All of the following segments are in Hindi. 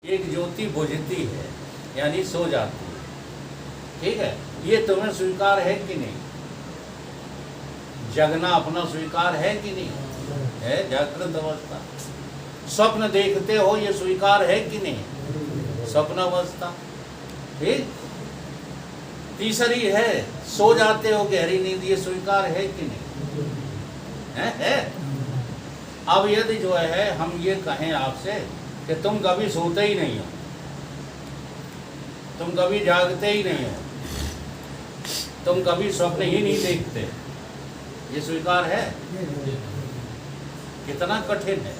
एक ज्योति बुझती है यानी सो जाती है, ठीक है। ये तुम्हें स्वीकार है कि नहीं? जगना अपना स्वीकार है कि नहीं है? जागृत अवस्था। स्वप्न देखते हो ये स्वीकार है कि नहीं? स्वप्न अवस्था, ठीक। तीसरी है सो जाते हो गहरी नींद, ये स्वीकार है कि नहीं? है। अब यदि जो है हम ये कहें आपसे कि तुम कभी सोते ही नहीं हो, तुम कभी जागते ही नहीं हो, तुम कभी स्वप्न ही नहीं देखते, ये स्वीकार है? कितना कठिन है।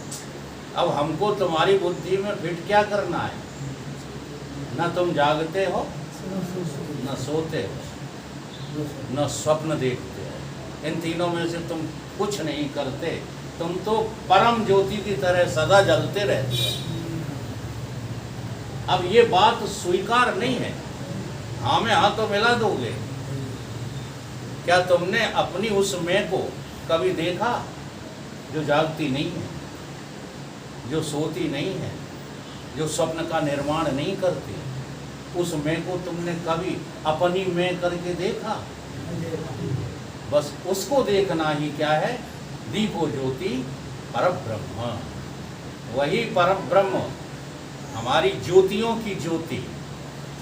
अब हमको तुम्हारी बुद्धि में फिट क्या करना है? न तुम जागते हो, न सोते हो, न स्वप्न देखते हो। इन तीनों में से तुम कुछ नहीं करते। तुम तो परम ज्योति की तरह सदा जलते रहते हो। अब ये बात स्वीकार नहीं है। हाँ में हाँ तो मिला दोगे। क्या तुमने अपनी उस मैं को कभी देखा जो जागती नहीं है, जो सोती नहीं है, जो स्वप्न का निर्माण नहीं करती? उस मैं को तुमने कभी अपनी मैं करके देखा? बस उसको देखना ही क्या है? दीपो ज्योति परब्रह्म। वही परब्रह्म हमारी ज्योतियों की ज्योति।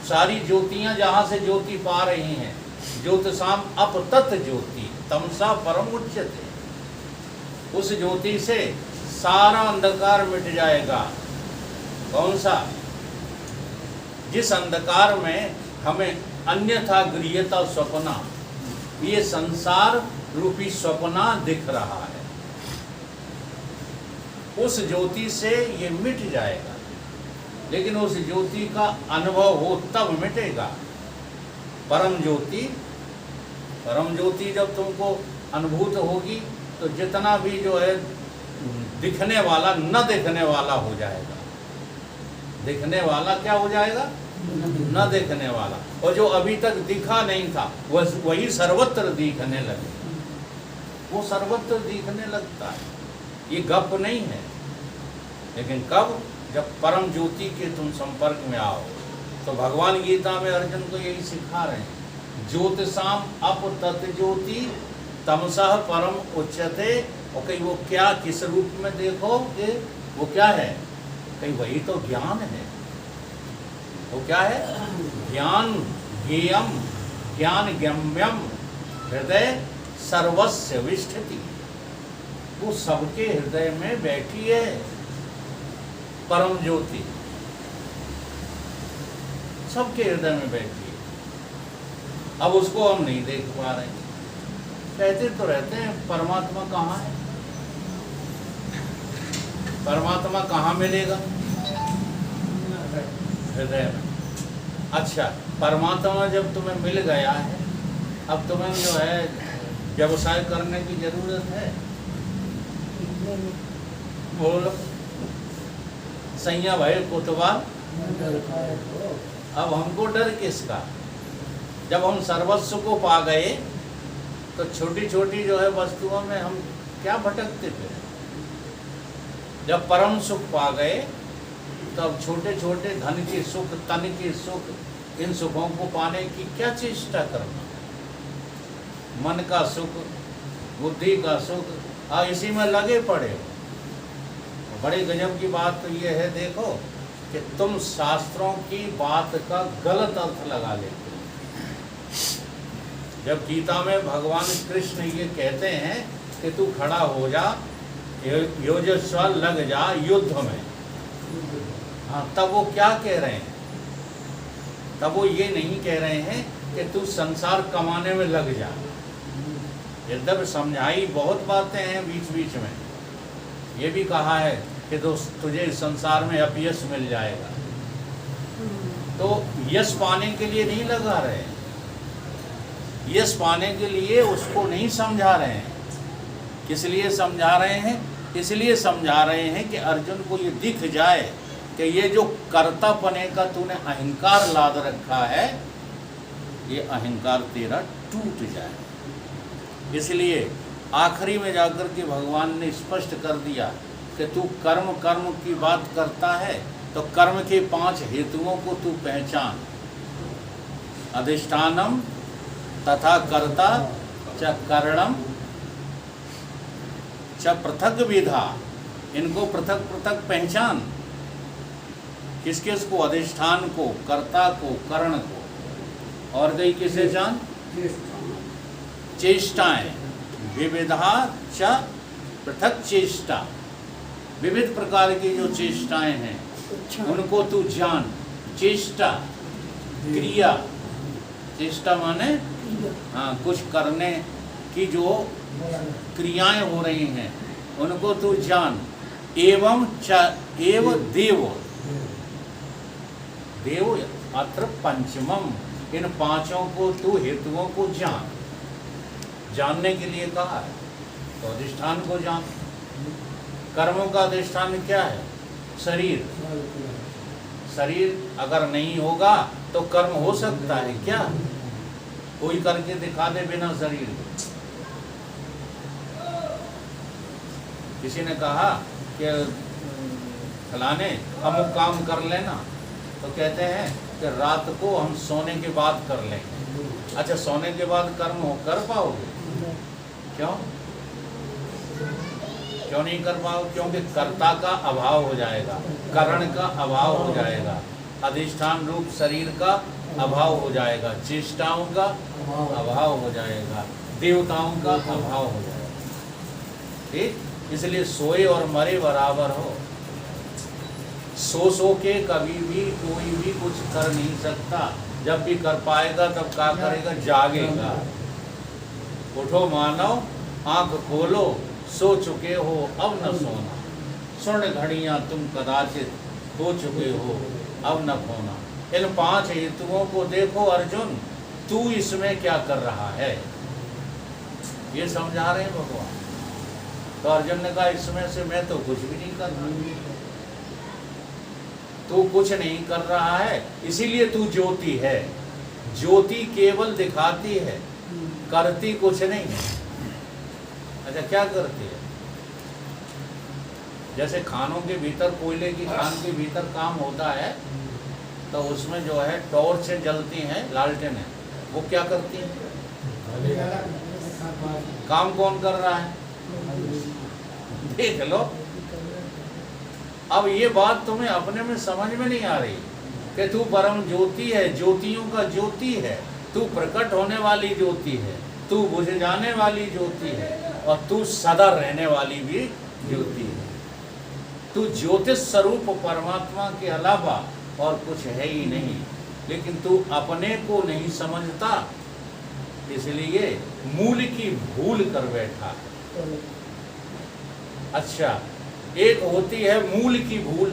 सारी ज्योतियां जहाँ से ज्योति पा रही हैं, ज्योतिषाम अपतत ज्योति तमसा परम उच्यते। उस ज्योति से सारा अंधकार मिट जाएगा। कौन सा? जिस अंधकार में हमें अन्यथा गृह्यता स्वप्ना, ये संसार रूपी स्वप्ना दिख रहा है, उस ज्योति से ये मिट जाएगा। लेकिन उस ज्योति का अनुभव हो तब मिटेगा। परम ज्योति, परम ज्योति जब तुमको अनुभूत होगी तो जितना भी जो है दिखने वाला न दिखने वाला हो जाएगा। दिखने वाला क्या हो जाएगा? न दिखने वाला। और जो अभी तक दिखा नहीं था वही सर्वत्र दिखने लगे। वो सर्वत्र दिखने लगता है। ये गप नहीं है। लेकिन कब? जब परम ज्योति के तुम संपर्क में आओ। तो भगवान गीता में अर्जुन को यही सिखा रहे हैं, ज्योतिषाम अपतत ज्योति तमसः परम उच्यते। और कहीं वो क्या, किस रूप में देखोगे? वो क्या है? कहीं वही तो ज्ञान है। वो क्या है? ज्ञान ज्ञेयम ज्ञान गम्यम हृदय सर्वस्य विष्ठति। वो सबके हृदय में बैठी है परम ज्योति, सबके हृदय में बैठी है। अब उसको हम नहीं देख पा रहे। कहते तो रहते हैं परमात्मा कहाँ है? परमात्मा कहाँ मिलेगा? हृदय में। अच्छा, परमात्मा जब तुम्हें मिल गया है, अब तुम्हें जो है व्यवसाय करने की जरूरत है? बोलो सैया भाई कोतवाल। अब हमको डर किसका? जब हम सर्वस्व को पा गए तो छोटी छोटी जो है वस्तुओं में हम क्या भटकते थे। जब परम सुख पा गए तो अब छोटे छोटे धन के सुख, तन के सुख, इन सुखों को पाने की क्या चेष्टा करना? मन का सुख, बुद्धि का सुख, इसी में लगे पड़े हो। बड़े गजब की बात तो ये है, देखो कि तुम शास्त्रों की बात का गलत अर्थ लगा लेते हो। जब गीता में भगवान कृष्ण ये कहते हैं कि तू खड़ा हो जा, योजस्व लग जा युद्ध में, हाँ, तब वो क्या कह रहे हैं? तब वो ये नहीं कह रहे हैं कि तू संसार कमाने में लग जा। यद्यपि समझाई बहुत बातें हैं बीच बीच में। ये भी कहा है कि दोस्त तुझे संसार में अपयश मिल जाएगा। तो यश पाने के लिए नहीं लगा रहे हैं, यश पाने के लिए उसको नहीं समझा रहे हैं। किस लिए समझा रहे हैं? इसलिए समझा रहे हैं कि अर्जुन को ये दिख जाए कि ये जो कर्तापने का तूने अहंकार लाद रखा है, ये अहंकार तेरा टूट जाए। इसलिए आखिरी में जाकर के भगवान ने स्पष्ट कर दिया कि तू कर्म कर्म की बात करता है तो कर्म के 5 हेतुओं को तू पहचान। अधिष्ठानम तथा कर्ता च करणम च पृथक विधा, इनको पृथक पृथक पहचान। किस किस को? अधिष्ठान को, कर्ता को, करण को, और गई किसे जान? चेष्टाएं। विविधा च पृथक चेष्टा, विविध प्रकार की जो चेष्टाएं हैं उनको तू जान। चेष्टा क्रिया, चेष्टा माने हाँ कुछ करने की जो क्रियाएं हो रही हैं उनको तू जान। एवं च एव देव, देव अत्र पंचमम, इन 5 को तू हेतुओं को जान। जानने के लिए कहा है तो अधिष्ठान को जान। कर्मों का अधिष्ठान क्या है? शरीर। शरीर अगर नहीं होगा तो कर्म हो सकता है क्या? कोई करके दिखा दे बिना शरीर के। किसी ने कहा कि फलाने अमुक काम कर लेना, तो कहते हैं कि रात को हम सोने के बाद कर लेंगे। अच्छा, सोने के बाद कर्म हो कर पाओगे? क्यों नहीं कर पाओगे? क्योंकि कर्ता का अभाव हो जाएगा, करण का अभाव हो जाएगा, अधिष्ठान रूप शरीर का अभाव हो जाएगा, चेष्टाओं का अभाव हो जाएगा, देवताओं का अभाव हो जाएगा। ठीक, इसलिए सोए और मरे बराबर हो। सो के कभी भी कोई भी कुछ कर नहीं सकता। जब भी कर पाएगा तब क्या करेगा? जागेगा। उठो मानव, आंख खोलो, सो चुके हो अब न सोना। स्वर्ण घड़ियां तुम कदाचित हो चुके हो अब न खोना। इन 5 हेतुओं को देखो अर्जुन, तू इसमें क्या कर रहा है? ये समझा रहे हैं भगवान। तो अर्जुन ने कहा इसमें से मैं तो कुछ भी नहीं कर रहा। तू कुछ नहीं कर रहा है, इसीलिए तू ज्योति है। ज्योति केवल दिखाती है, करती कुछ नहीं है। अच्छा, क्या करती है? जैसे खानों के भीतर, कोयले की खान के भीतर काम होता है तो उसमें जो है टॉर्च जलती हैं, लालटेन है, वो क्या करती है? काम कौन कर रहा है? देख लो। अब ये बात तुम्हें अपने में समझ में नहीं आ रही कि तू परम ज्योति है, ज्योतियों का ज्योति है, तू प्रकट होने वाली ज्योति है, तू बुझ जाने वाली ज्योति है, और तू सदा रहने वाली भी ज्योति है। तू ज्योतिष स्वरूप परमात्मा के अलावा और कुछ है ही नहीं, लेकिन तू अपने को नहीं समझता, इसलिए मूल की भूल कर बैठा है। अच्छा, एक होती है मूल की भूल,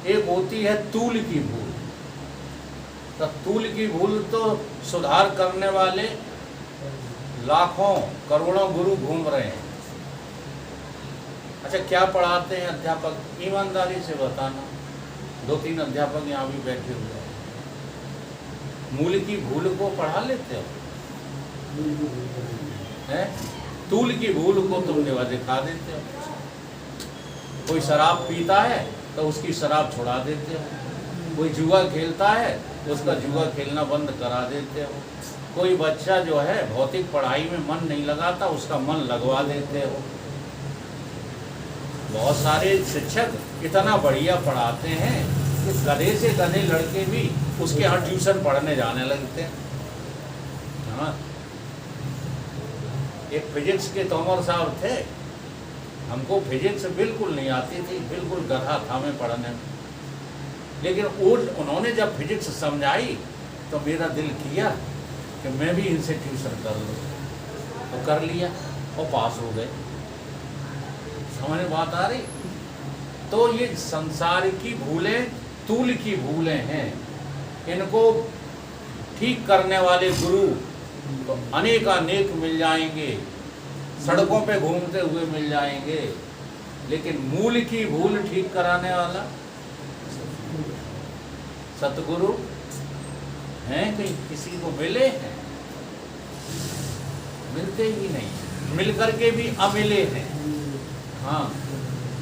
एक होती है तूल की भूल। तो तूल की भूल तो सुधार करने वाले लाखों करोड़ों गुरु घूम रहे हैं। अच्छा, क्या पढ़ाते हैं अध्यापक? ईमानदारी से बताना। 2-3 अध्यापक यहाँ भी बैठे हुए हैं। मूल की भूल को पढ़ा लेते हो हैं? तूल की भूल को तुम दिखा देते हो। कोई शराब पीता है तो उसकी शराब छुड़ा देते हो। कोई जुआ खेलता है उसका जुआ खेलना बंद करा देते हो। कोई बच्चा जो है भौतिक पढ़ाई में मन नहीं लगाता, उसका मन लगवा देते हो। बहुत सारे शिक्षक इतना बढ़िया पढ़ाते हैं कि गधे से गधे लड़के भी उसके यहाँ ट्यूशन पढ़ने जाने लगते हैं। हाँ, एक फिजिक्स के तोमर साहब थे, हमको फिजिक्स बिल्कुल नहीं आती थी, बिल्कुल गधा था मैं पढ़ने में, लेकिन उन्होंने जब फिजिक्स समझाई तो मेरा दिल किया कि मैं भी इनसे ट्यूशन कर लूँ। तो कर लिया और पास हो गए। समझ में बात आ रही? तो ये संसार की भूलें तूल की भूलें हैं। इनको ठीक करने वाले गुरु तो अनेक मिल जाएंगे, सड़कों पे घूमते हुए मिल जाएंगे, लेकिन मूल की भूल ठीक कराने वाला सतगुरु हैं कहीं किसी को मिले हैं? मिलते ही नहीं। मिल करके भी अमिले हैं। हाँ,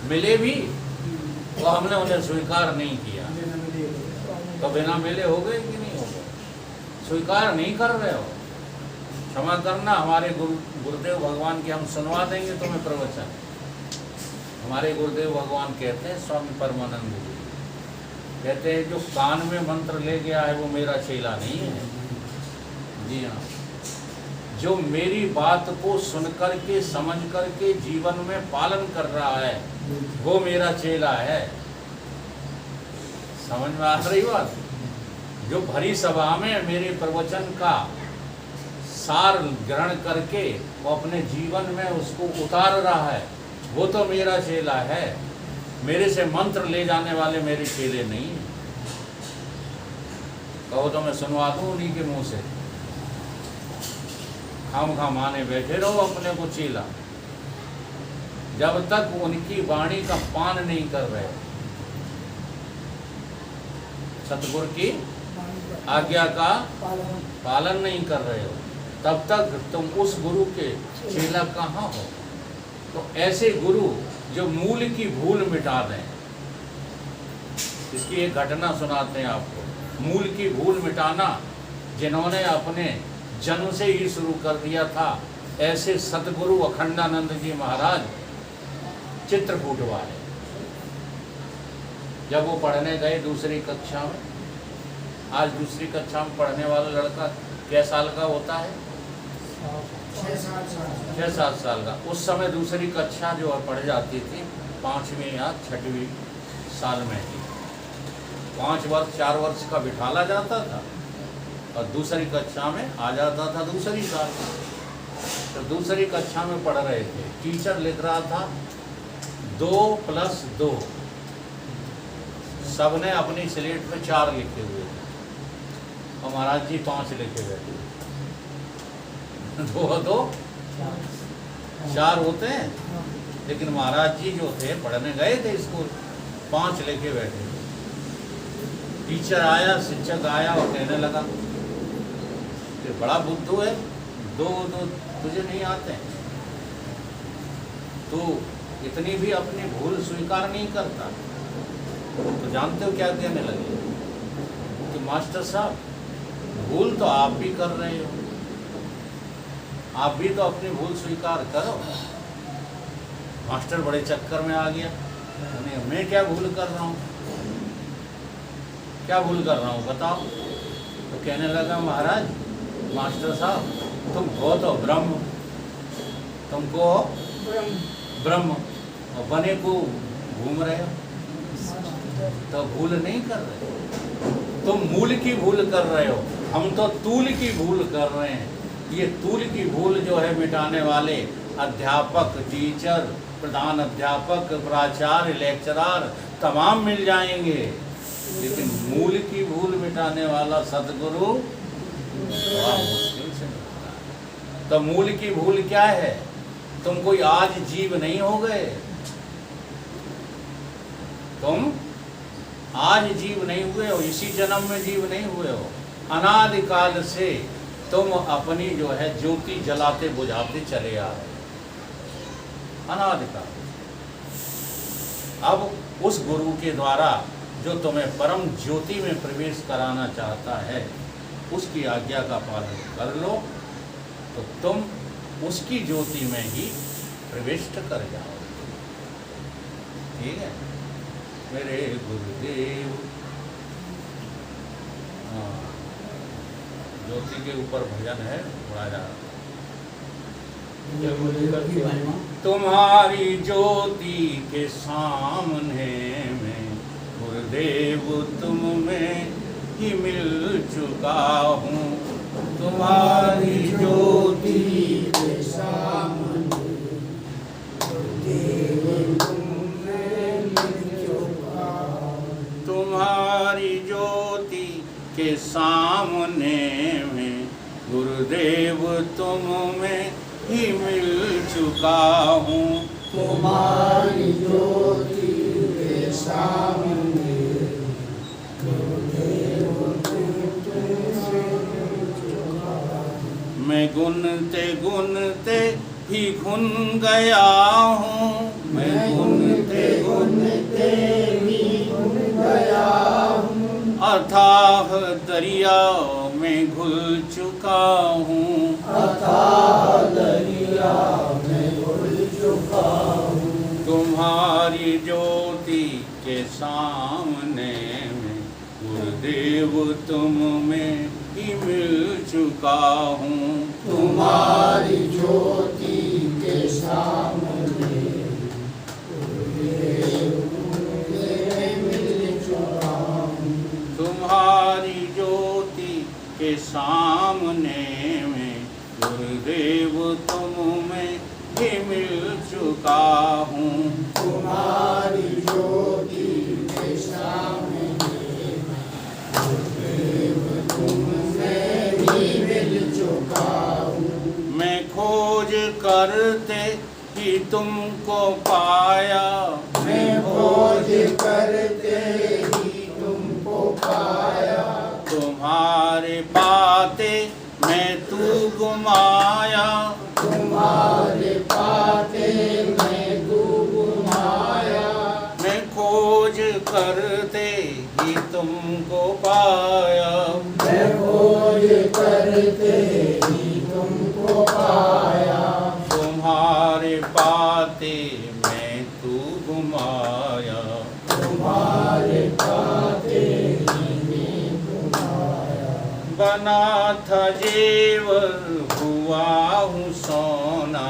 मिले भी तो हमने उन्हें स्वीकार नहीं किया। तो बिना मिले हो गए कि नहीं हो गए? स्वीकार नहीं कर रहे हो, क्षमा करना। हमारे गुरुदेव भगवान की हम सुनवा देंगे तुम्हें प्रवचन। हमारे गुरुदेव भगवान कहते हैं, स्वामी परमानंद जी कहते हैं, जो कान में मंत्र ले गया है वो मेरा चेला नहीं है। जी हाँ, जो मेरी बात को सुन करके समझ करके जीवन में पालन कर रहा है वो मेरा चेला है। समझ में आ रही बात? जो भरी सभा में मेरे प्रवचन का सार ग्रहण करके वो अपने जीवन में उसको उतार रहा है वो तो मेरा चेला है। मेरे से मंत्र ले जाने वाले मेरे चेले नहीं हैं। कहो तो मैं सुनवा दूं उन्हीं के मुंह से। खामखा माने बैठे रहो अपने को चेला, जब तक उनकी वाणी का पान नहीं कर रहे, सतगुरु की आज्ञा का पालन नहीं कर रहे हो, तब तक तुम उस गुरु के चेला कहाँ हो। तो ऐसे गुरु जो मूल की भूल मिटा दें, इसकी एक घटना सुनाते हैं आपको। मूल की भूल मिटाना जिन्होंने अपने जन्म से ही शुरू कर दिया था, ऐसे सतगुरु अखंडानंद जी महाराज चित्रकूट वाले, जब वो पढ़ने गए दूसरी कक्षा में। आज दूसरी कक्षा में पढ़ने वाला लड़का कै साल का होता है? 6-7 साल का। उस समय दूसरी कक्षा जो पढ़ जाती थी 5वीं या 6वीं साल में ही 5 वर्ष 4 वर्ष का बिठाला जाता था और दूसरी कक्षा में आ जाता था दूसरी साल। तो दूसरी कक्षा में पढ़ रहे थे, टीचर लिख रहा था 2+2, सबने अपनी स्लेट पे 4 लिखे हुए थे और महाराज जी 5 लिखे बैठे। 2 4 होते हैं, लेकिन महाराज जी जो थे पढ़ने गए थे स्कूल, 5 लेके बैठे। टीचर आया, शिक्षक आया और कहने लगा कि बड़ा बुद्धू है, 2 तुझे नहीं आते, तू इतनी भी अपनी भूल स्वीकार नहीं करता। तो जानते हो क्या कहने लगे कि मास्टर साहब, भूल तो आप भी कर रहे हो, आप भी तो अपनी भूल स्वीकार करो। मास्टर बड़े चक्कर में आ गया, मैं क्या भूल कर रहा हूँ, क्या भूल कर रहा हूँ बताओ। तो कहने लगा, महाराज मास्टर साहब, तुम हो तो ब्रह्म, तुमको ब्रह्म और बने को घूम रहे हो, तो भूल नहीं कर रहे, तुम मूल की भूल कर रहे हो, हम तो तूल की भूल कर रहे हैं। ये तूल की भूल जो है मिटाने वाले अध्यापक, टीचर, प्रधान अध्यापक, प्राचार्य, लेक्चरर तमाम मिल जाएंगे, लेकिन मूल की भूल मिटाने वाला सतगुरु बड़ा मुश्किल से मिलता है। तो मूल की भूल क्या है? तुम कोई आज जीव नहीं हो गए, तुम आज जीव नहीं हुए हो, इसी जन्म में जीव नहीं हुए हो। अनादिकाल से तुम अपनी जो है ज्योति जलाते बुझाते चले आ रहे, अनादिकाल। अब उस गुरु के द्वारा जो तुम्हें परम ज्योति में प्रवेश कराना चाहता है, उसकी आज्ञा का पालन कर लो तो तुम उसकी ज्योति में ही प्रविष्ट कर जाओ। ठीक है मेरे गुरुदेव। ज्योति के ऊपर भजन है, पढ़ा जा रहा। तुम्हारी ज्योति के सामने में गुरुदेव तुम में ही मिल चुका हूँ। तुम्हारी ज्योति के सामने गुरुदेव तुम में मिल चुका हूँ। तुम्हारी ज्योति के सामने में गुरुदेव तुम में ही मिल चुका हूँ। तुम्हारी ज्योति के सामने गुरुदेव तुम में मिल चुका हूँ। मैं गुनते गुनते ही गुन गया हूँ, मैं गुनते गुनते अथाह दरिया में घुल चुका हूँ, अथाह दरिया में घुल चुका हूँ। तुम्हारी ज्योति के सामने में गुरुदेव तुम में ही मिल चुका हूँ। तुम्हारी ज्योति के सामने गुरुदेव तुमसे मिल चुका हूँ। तुम्हारी ज्योति के सामने में गुरुदेव तुम में ही मिल चुका हूँ। तुम्हारी ज्योति के सामने गुरुदेव तुमसे ही मिल चुका हूँ। मैं खोज करते ही तुमको पाया, मैं खोज करते ही तुमको पाया। तुम्हारे पाते मैं तू गुमाया, तुम्हारे पाते मैं तू गुमाया। मैं खोज करते ही तुमको पाया। मैं खोज करते ही तुमको पाया। तुम्हारे पाते मैं तू गुमाया। तुम्हारे पाते ही मैं गुमाया। बना था जेवर हुआ हूँ सोना,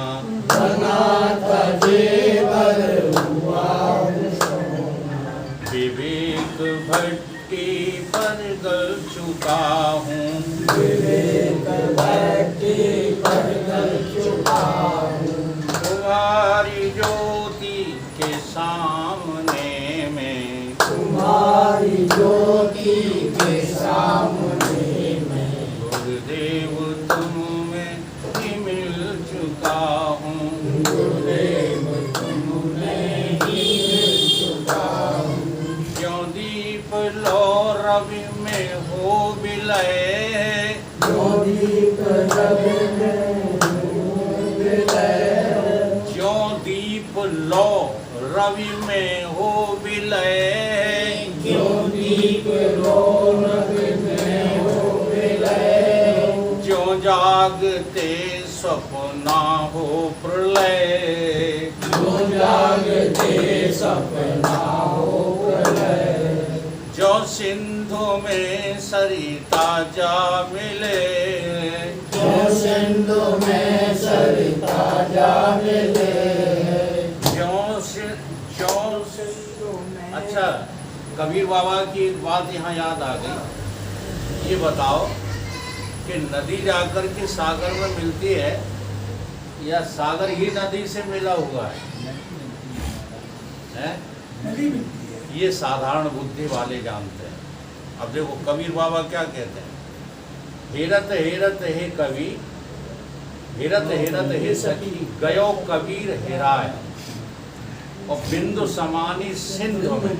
बना था जेवर हुआ हूँ सोना। विवेक भट्टी पर गल चुका हूँ। विवेक भट्टी पर गल चुका हूँ। तुम्हारी ज्योति के सामने में, तुम्हारी ज्योति के सामने में गुरुदेव तुम में ही मिल चुका हूँ। गुरुदेव तुमने ही मिल चुका हूँ। क्यों दीप लो रवि में हो विलय, जो दीप रवि में विलय। क्यों दीप लो रवि में हो विलय, क्यों दीप रौनक में हो विलय। क्यों जागते सपना हो प्रलय, जो जागते सपना हो प्रलय। जो सिंधु में सरिता जा मिले, जो सिंधु में सरिता जा मिले। अच्छा, कबीर बाबा की एक बात यहाँ याद आ गई। ये बताओ कि नदी जाकर के सागर में मिलती है या सागर ही नदी से मिला हुआ है? नदी मिलती है। ये साधारण बुद्धि वाले जानते हैं। अब देखो कबीर बाबा क्या कहते हैं, हेरत हेरत हे कवि, हेरत हेरत हे सखी, गयो कबीर हेराय, और बिंदु समानी सिंधु में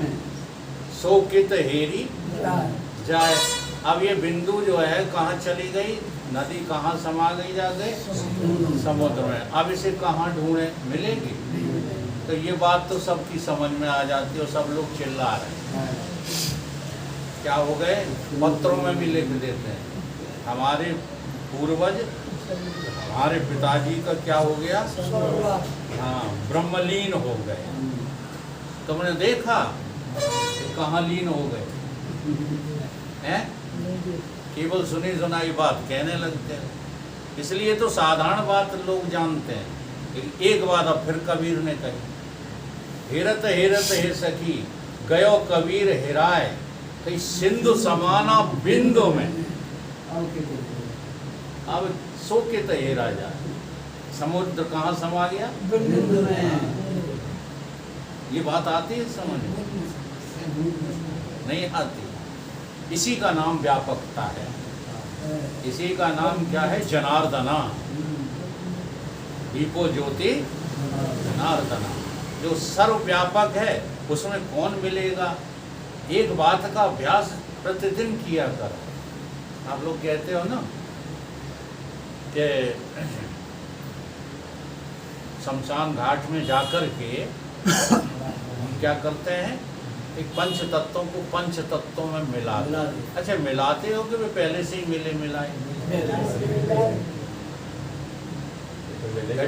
सो कित हेरी जाए। अब ये बिंदु जो है कहाँ चली गई? नदी कहाँ समा गई जाके? समुद्र में। अब इसे कहाँ ढूंढे? मिलेगी? तो ये बात तो सबकी समझ में आ जाती है और सब लोग चिल्ला रहे हैं। क्या हो गए? पत्रों में भी लिख देते हैं हमारे पूर्वज, हमारे पिताजी का क्या हो गया? हाँ, ब्रह्मलीन हो गए। तुमने देखा कहाँ लीन हो गए हैं? केवल सुनी सुनाई बात कहने लगते हैं। इसलिए तो साधारण बात लोग जानते हैं। लेकिन एक बात अब फिर कबीर ने कही, हेरत हेरत हे सखी, गयो कबीर हेराय, कहीं सिंधु समाना बिंदु में। अब सो के तो हेरा जाए। समुद्र कहाँ समा गया? बिंदु में। ये बात आती है समझ में? नहीं आती। इसी का नाम व्यापकता है। इसी का नाम क्या है? जनार्दना। दीपो ज्योति जनार्दना। जो सर्वव्यापक है उसमें कौन मिलेगा? एक बात का अभ्यास प्रतिदिन किया करो। आप लोग कहते हो ना कि शमशान घाट में जाकर के हम क्या करते हैं? एक पंच तत्वों को पंच तत्वों में मिला मिला दो। दो। अच्छा, मिलाते हो कि वे पहले से ही मिले मिलाए?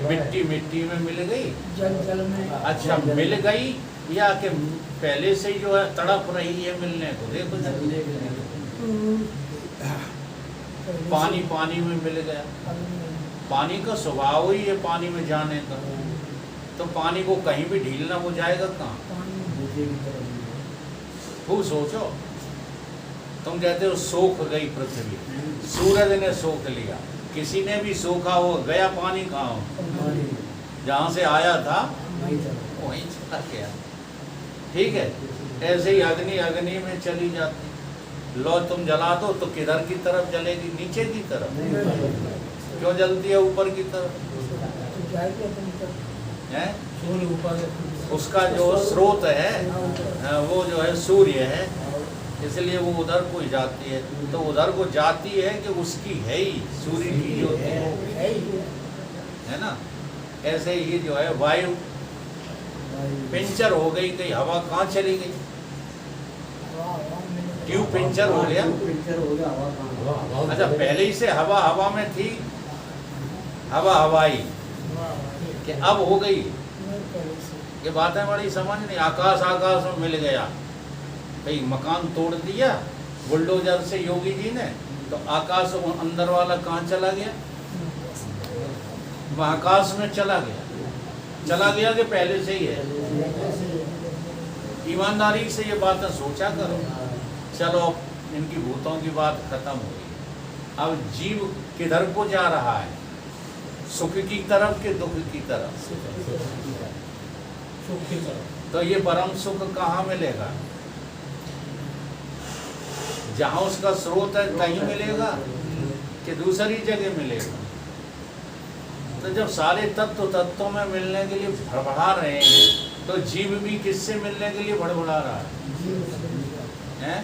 मिट्टी मिट्टी में मिल गई, जल में। अच्छा मिल गई, या कि पहले से ही जो है तड़प रही है मिलने को? देखो जरा। पानी पानी में मिल गया, पानी का स्वभाव ही है पानी में जाने का, तो पानी को कहीं भी ढीलना वो जाएगा कहाँ? खूब सोचो। तुम कहते हो सोख गई पृथ्वी, सूरज ने सोख लिया, किसी ने भी सोखा हो गया पानी कहाँ हो? जहाँ से आया था वहीं चला गया। ठीक है, ऐसे ही अग्नि अग्नि में चली जाती। लो तुम जला दो तो किधर की तरफ जलेगी? नीचे की तरफ। क्यों जलती है ऊपर की तरफ? है उसका जो स्रोत है वो जो है सूर्य है, इसलिए वो उधर को ही जाती है। तो उधर को जाती है कि उसकी है ही सूर्य की होती है ना। ऐसे ही जो है वायु पंचर हो गई, कहीं हवा कहाँ चली गई? ट्यूब पंचर हो गया। अच्छा, पहले ही से हवा हवा में थी, हवा हवाई कि अब हो गई? ये बातें बड़ी समझ नहीं। आकाश आकाश में मिल गया, कहीं मकान तोड़ दिया बुलडोजर से योगी जी ने, तो आकाश अंदर वाला कहाँ चला गया? वह आकाश में चला गया। चला गया कि पहले से ही है? ईमानदारी से ये बातें सोचा करो। चलो, इनकी भूतों की बात खत्म हो गई। अब जीव किधर को जा रहा है? सुख की तरफ कि दुख की तरफ? तो ये परम सुख कहाँ मिलेगा? जहाँ उसका स्रोत है कहीं मिलेगा कि दूसरी जगह मिलेगा? तो जब सारे तत्व तत्वों में मिलने के लिए भड़बड़ा रहे हैं, तो जीव भी किससे मिलने के लिए भड़बड़ा रहा है?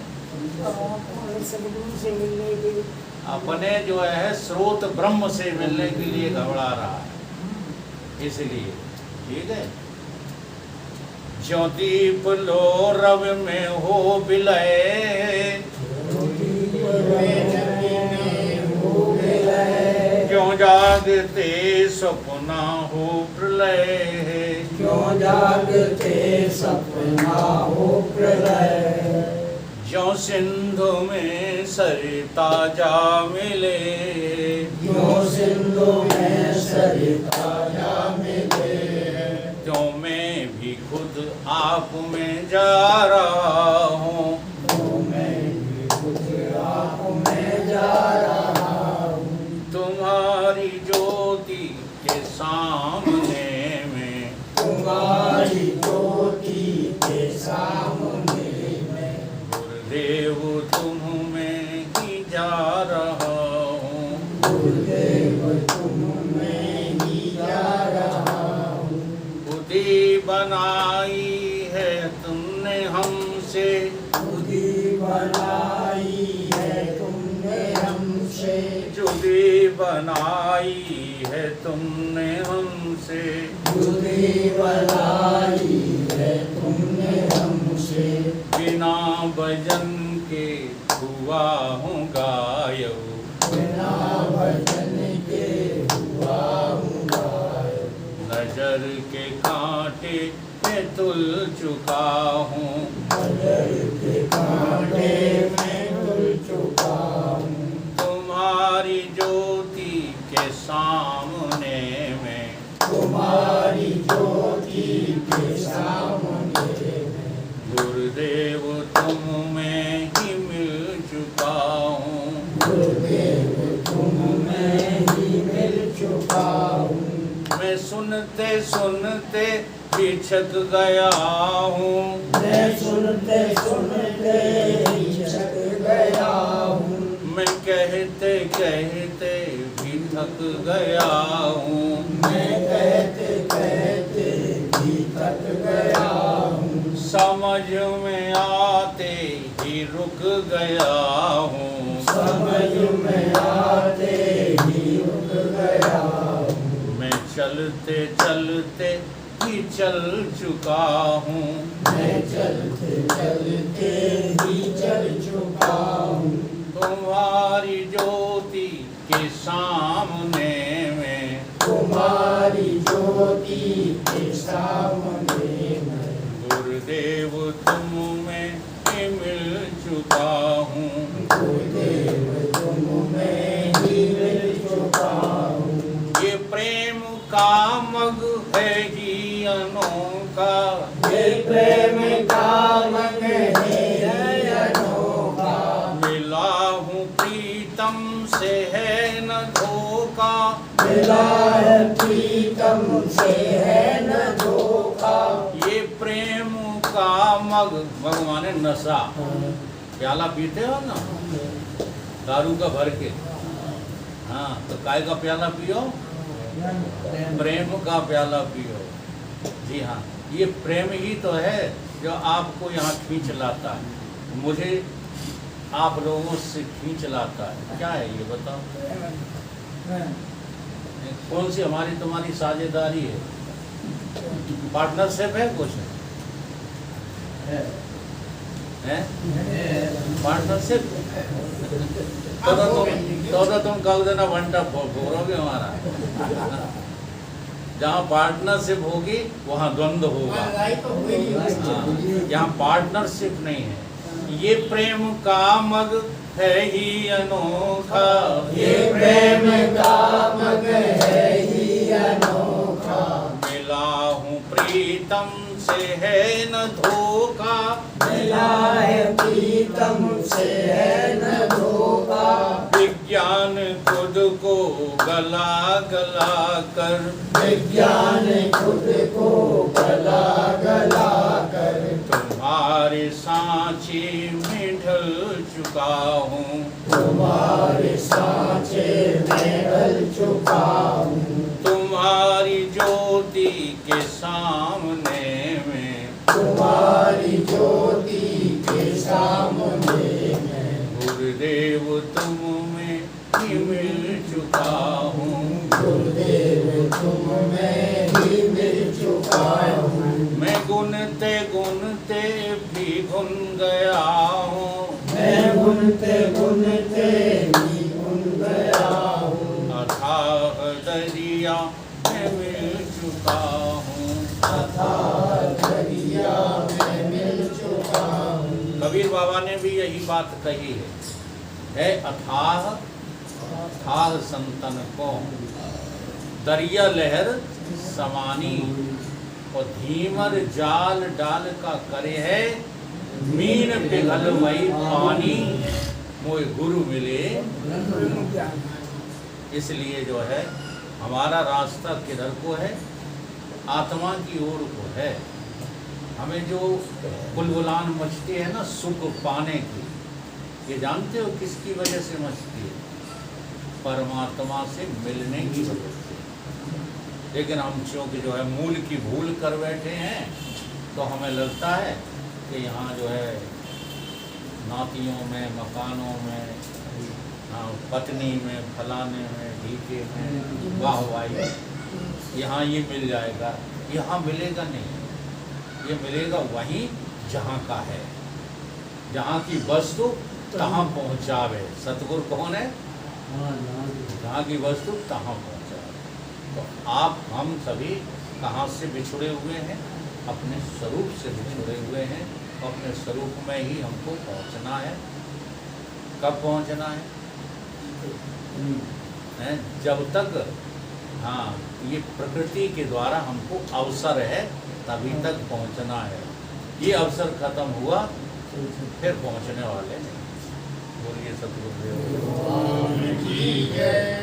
अपने जो है स्रोत ब्रह्म से मिलने के लिए घबरा रहा है। इसलिए ठीक है, ज्यों दीप लो रव में हो विलय, क्यों जागते सपना हो प्रलय, क्यों जागते सपना हो प्रलय, ज्यों सिंधु में सरिता जा मिले, क्यों सिंधु में सरिता जा मिले, त्यों मैं भी खुद आप में जा रहा हूँ, मैं भी खुद आप में जा रहा हूँ, तुम्हारी ज्योति के सामने में, तुम्हारी ज्योति के सामने में, गुरुदेव तुम में ही जा रहा हूँ, गुरुदेव तुम में ही जा रहा हूँ, खुदी बनाई है तुमने हमसे, खुदी बनाई है तुमने हमसे, जुदी बनाई है तुमने हमसे, खुदी बनाई है तुमने हमसे, बिना भजन के हुआ हूँ गायब, बिना भजन के हुआ हूँ गायब, नजर के कांटे में तुल चुका हूँ, नजर के कांटे में तुल चुका हूँ, तुम्हारी ज्योति के सामने में, तुम्हारी ज्योति के सामने में, गुरुदेव तुम में ही मिल चुका हूँ, गुरुदेव तुम में ही मिल चुका हूँ, मैं सुनते सुनते बिछक गया हूँ, मैं सुनते सुनते हिचक गया हूँ, मैं कहते कहते भी थक गया हूँ, मैं कहते कहते भी थक गया हूँ, समझ में आते ही रुक गया हूँ, समझ में आते ही रुक गया हूँ, मैं चलते चलते ही ही चल चुका हूँ, मैं चलते चलते ही चल चुका हूँ। तुम्हारी ज्योति के सामने में, तुम्हारी ज्योति के सामने मैं गुरुदेव तुम में ही मिल चुका हूँ। गुरुदेव तुम में ही मिल चुका हूँ। ये प्रेम का मग है ही अनोखा, ये प्रेम का मन है अनोखा। मिला हूँ प्रीतम से है न धोखा, मिला है प्रीतम से है न धोखा। ये प्रेम का मग, मग माने नशा, प्याला पीते हो ना दारू का भर के, हाँ तो काय का प्याला पियो, प्रेम का प्याला पियो। जी हाँ, ये प्रेम ही तो है जो आपको यहाँ खींच लाता है, मुझे आप लोगों से खींच लाता है। क्या है ये बताओ, कौन सी हमारी तुम्हारी साझेदारी है, पार्टनरशिप है, कुछ है पार्टनरशिप? तो तुम कब देना वंटा भोरोगे हमारा। जहाँ पार्टनरशिप होगी वहाँ द्वंद्व होगा। यहाँ पार्टनरशिप नहीं है। ये प्रेम का मग है ही अनोखा, ये प्रेम का मग है ही अनोखा। मिला हूँ प्रीतम से है न धोखा, मिला है प्रीतम से है न धोखा। विज्ञान खुद को गला गला कर, विज्ञान खुद को गला गला कर तुम्हारे सांचे में ढल चुका हूँ। तुम्हारे सांचे में ढल चुका हूँ। तुम्हारी ज्योति के सामने में, तुम्हारी ज्योति के सामने में गुरुदेव तुम में ही मिल चुका हूँ। गुरुदेव तुम में ही मिल चुका हूँ। मैं गुनते गुनते भी गुन गया हूँ, मैं गुनते गुनते भी गुन गया हूँ। अथाह दरिया में मिल चुका हूँ। अथाह दरिया में मिल चुका हूँ। कबीर बाबा ने भी यही बात कही है अथाह थाह संतन को, दरिया लहर समानी, और धीमर जाल डाल का करे है, मीन पिघल वही पानी, मोए गुरु मिले। इसलिए जो है हमारा रास्ता किधर को है, आत्मा की ओर को है। हमें जो बुलबुलान मचती है ना सुख पाने की, ये जानते हो किसकी वजह से मचती है? परमात्मा से मिलने की वजह से। लेकिन हम चूँकि जो है मूल की भूल कर बैठे हैं, तो हमें लगता है कि यहाँ जो है नातियों में, मकानों में, पत्नी में, फलाने में, ढीके में, वाहवाही, यहाँ ये मिल जाएगा। यहाँ मिलेगा नहीं, ये मिलेगा वहीं जहाँ का है, जहाँ की वस्तु तहाँ पहुँचावे। सतगुरु कौन है? जहाँ की वस्तु तहाँ पहुँचावे। तो आप हम सभी कहाँ से बिछुड़े हुए हैं? अपने स्वरूप से बिछुड़े हुए हैं। अपने स्वरूप में ही हमको पहुँचना है। कब पहुँचना है? जब तक ये प्रकृति के द्वारा हमको अवसर है तभी तक पहुँचना है। ये अवसर खत्म हुआ फिर पहुँचने वाले नहीं। बोलिए सतगुरुदेव।